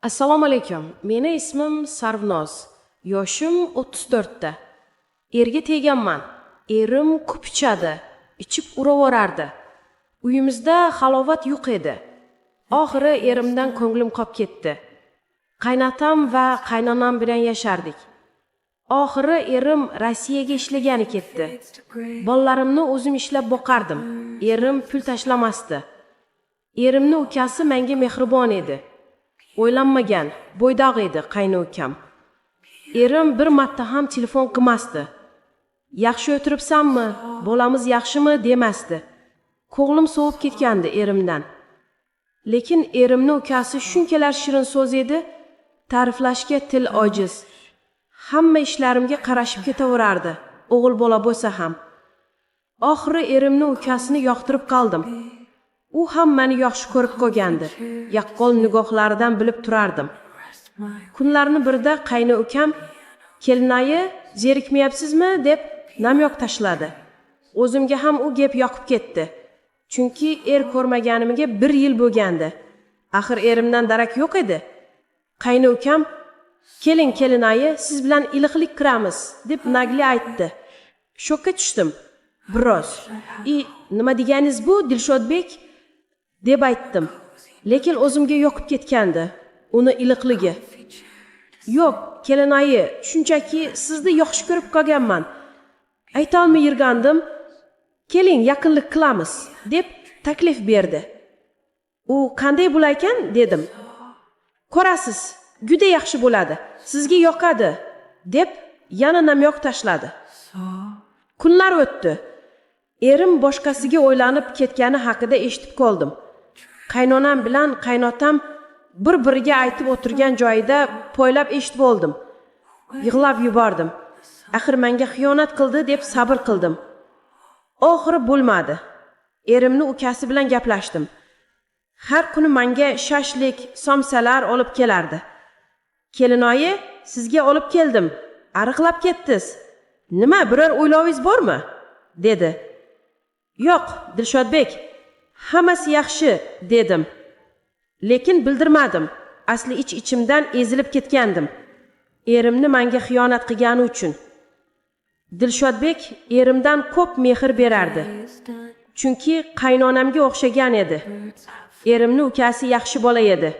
Assalomu alaykum. Meni ismim Sarvnoz. Yoshim 34 ta. Erga teganman. Erim ko'p ichadi, ichib uraverardi. Uyimizda halovat yo'q edi. Oxiri erimdan ko'nglim qolib ketdi. Qaynatam va qaynonam bilan yashardik. Oxiri erim Rossiyaga ishlagani ketdi. Bolalarimni o'zim ishlab boqardim. Erim pul tashlamasdi. Erimni ukasi menga mehribon edi. O'ylanmagan, bo'ydoq edi qayni ukam. Erim bir marta ham telefon qilmasdi. Yaxshi o'tiribsanmi, bolamiz yaxshimi demasdi. Ko'nglim sovib ketgandi erimdan. Lekin erimni ukasi shunchalar shirin so'z edi, ta'riflashga til ojiz. Hamma ishlarimga qarashib ketaverardi, o'g'il bola bo'lsa ham. Oxiri erimni ukasini yoqtirib qoldim. U ham meni yaxshi ko'rib qo'ygandi. Yaqqol nigohlaridan bilib turardim. Kunlarni birida qayni ukam, "Kelinayi, zerikmayapsizmi?" deb namyoq tashladi. O'zimga ham u gap yoqib ketdi. Chunki ko'rmaganimga 1 yil bo'lgandi. Axir erimdan darak yo'q edi. Qayni ukam, "Keling kelinayi, siz bilan iliqlik qiramiz" deb nagli aytdi. Shokka tushdim. Biroz. Nima deganingiz bu, Dilshodbek?" deb aytdim. Lekin o'zimga yoqib ketgandi uni iliqligi. "Yo'q, kelinayi, shunchaki sizni yaxshi ko'rib qolganman. Ayta olmay yurgandim. Keling, yaqinlik qilamiz" deb taklif berdi. "U qanday bo'larkan?" dedim. "Ko'rasiz, juda yaxshi bo'ladi. Sizga yoqadi" deb yana namyoq tashladi. Kunlar o'tdi. Erim boshqasiga o'ylanib ketgani haqida eshitib qoldim. Qaynonam bilan qaynotam bir-biriga aytib o'tirgan joyida poylab eshitib oldim. Yig'lab yubordim. Axir menga xiyonat qildi deb sabr qildim. Oxiri bo'lmadi. Erimni ukasi bilan gaplashdim. Har kuni menga shashlik, somsalar olib kelardi. "Kelinoyi, sizga olib keldim. Ariqlab ketdingiz. Nima, biror o'ylovingiz bormi?" dedi. "Yo'q, Dilshodbek, hammasi yaxshi" dedim. Lekin bildirmadim. Asli ichimdan ezilib ketgandim. Erimni menga xiyonat qilgani uchun. Dilshodbek erimdan ko'p mehr berardi. Chunki qaynonamga o'xshagan edi. Erimni ukasi yaxshi bola edi.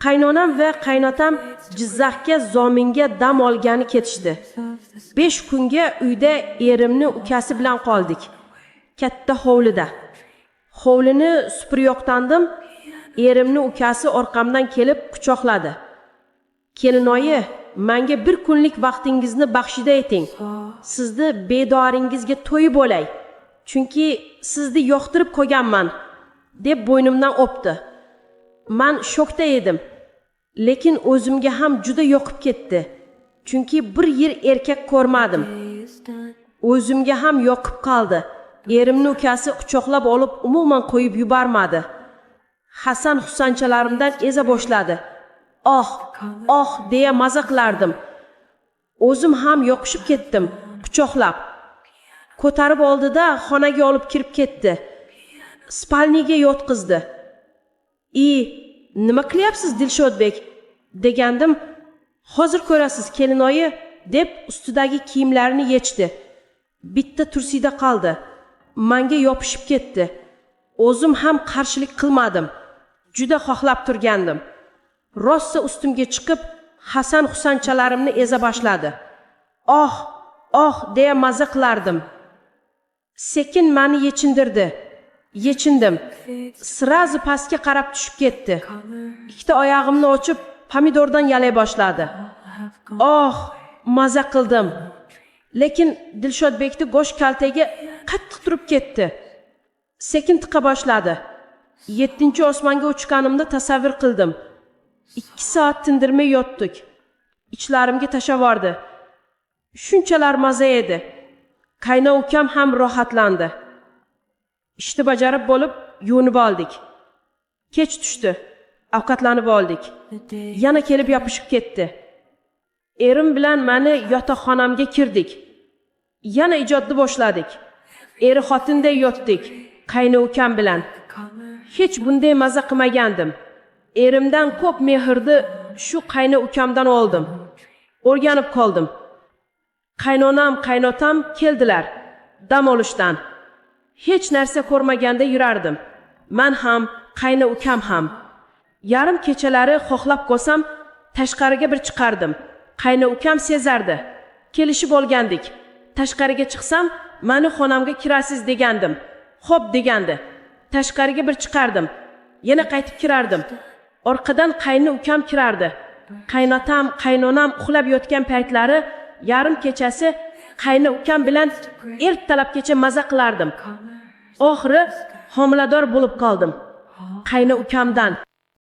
Qaynonam va qaynotam Jizzaxga zominga dam olgani ketishdi. 5 kunga uyda erimni ukasi bilan qoldik. Katta hovlida. Hovlini supuryoqtandim. Erimni ukasi orqamdan kelib quchoqladi. "Kelinoyi, menga 1 kunlik vaqtingizni baxshida eting. Sizni bedoringizga to'yib bo'lay. Chunki sizni yoqtirib qo'yganman" deb bo'ynimdan o'pdi. Men shokda edim. Lekin o'zimga ham juda yoqib ketdi. Chunki 1 yil erkak ko'rmadim. O'zimga ham yoqib qoldi. Erimni ukasi quchoqlab olib umuman qo'yib yubormadi. Hasan Husanchalarimdan eza boshladi. "Oh" deya maza qilardim. O'zim ham yoqishib ketdim, quchoqlab. Ko'tarib oldida xonaga olib kirib ketdi. Spalniga yotqizdi. "Nima qilyapsiz Dilshodbek?" degandim. "Hozir ko'rasiz kelinoyi" deb ustidagi kiyimlarini yechdi. Bitta tursida qoldi. Menga yopishib ketdi. O'zim ham qarshilik qilmadim. Juda xohlab turgandim. Rossa ustimga chiqib, Hasan Husanchalarimni eza boshladi. "Oh" deya maza qilardim. Sekin meni yechindirdi. Yechindim. Sirazi pastga qarab tushib ketdi. Ikkita oyog'imni ochib, pomidordan yalay boshladi. Maza qildim. Lekin Dilshodbekni go'sht kaltaga qattiq turib ketdi. Sekin tiqa boshladi. 7-chi osmonga uchganimni tasavvur qildim. 2 soat tindirmay yotdik. Ichlarimga tashavordi. Shunchalar maza edi. Qayna ukam ham rohatlandi. Ishni bajarib bo'lib, yuvinib oldik. Kech tushdi. Ovqatlanib oldik. Yana kelib yopishib ketdi. Erim bilan meni yotoqxonamga kirdik. Yana ijodni boshladik. Eri xotinday yotdik, qayni ukam bilan. Hech bunday maza qilmagandim. Erimdan ko'p mehrni shu qayni ukamdan oldim. O'rganib qoldim. Qaynonam, qaynotam keldilar dam olishdan. Hech narsa ko'rmaganda yurardim. Men ham, qayni ukam ham. Yarim kechalari xohlab qolsam, tashqariga bir chiqardim. Qayni ukam sezardi. Kelishib olgandik. Tashqariga chiqsam, meni xonamga kirasiz degandim. Xo'p degandi. Tashqariga bir chiqardim. Yana qaytib kirardim. Orqadan qayni ukam kirardi. Qaynotam, qaynonam uxlab yotgan paytlari yarim kechasi qayni ukam bilan ertalabgacha maza qilardim. Oxiri homilador bo'lib qoldim. Qayni ukamdan